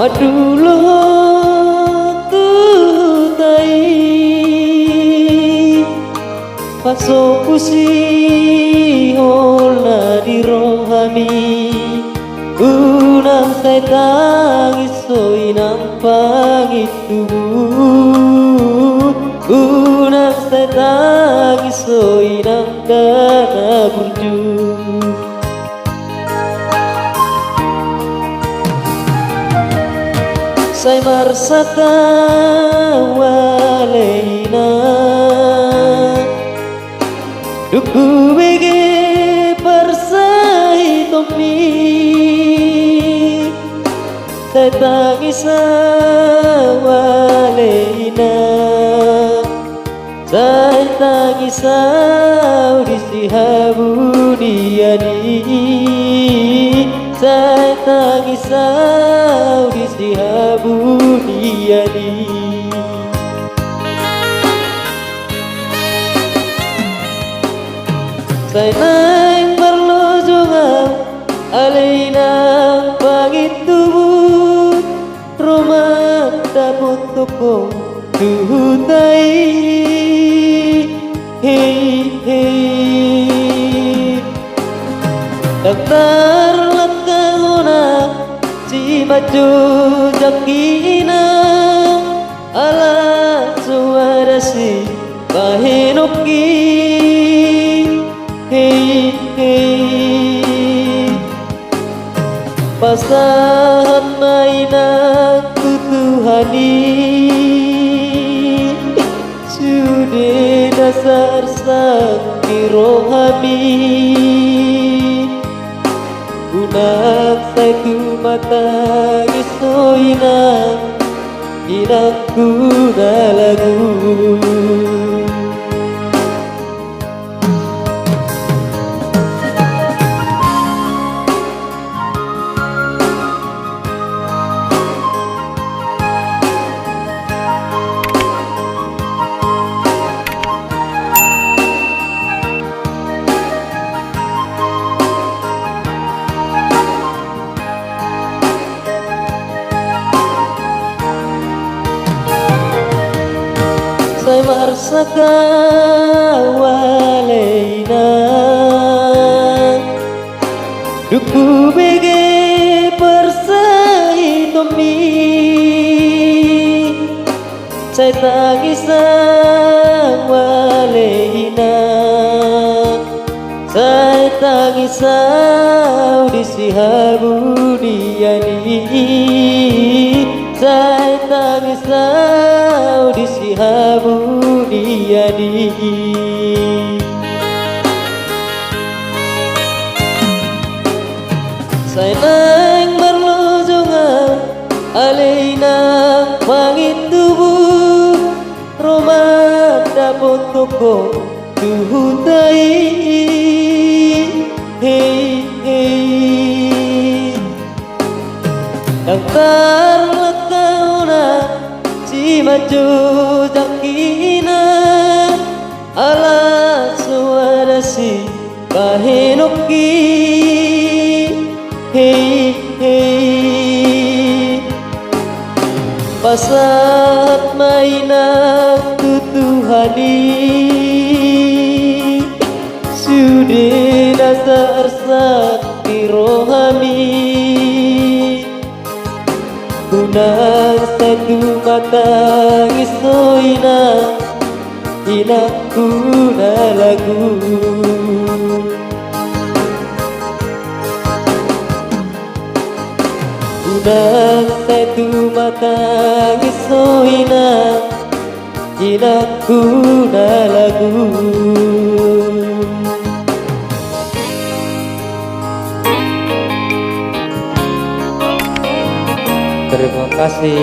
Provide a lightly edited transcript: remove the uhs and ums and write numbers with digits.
Madulo tutai paso pusi hola di rohami unang say tangis soy ng pangitubut unang say tangis soy ng kanaburju say marsaka walaina duku bege persai tomi say tangisa walaina say tangisa urisi habuniani say tangisa urisi habuniani say naing berlojongan alaina pangitubut rumah daput toko duhutai hei hei daftar lakangona si maju jakina ala suara si bahenoki hei hei pasahan mainan kutuhani sudah dasar sakti rohani unak say tu mata isoina inakku na lagu say marsaka walaina duku bege persai tomi say tangisa walaina say tangisa udisi habuniani say tangisa udisi habuniani say naing berlojongan alaina pangitubut rumah dapot toko duhutai hei hei daftar lakauna si maju jakina ala suara si bahenoki hei hei pasat mainan kutuhani sudah dasar sakti rohani unang satu mata isoina inakku na lagu unang satu mata isoina inakku na lagu. Terima kasih.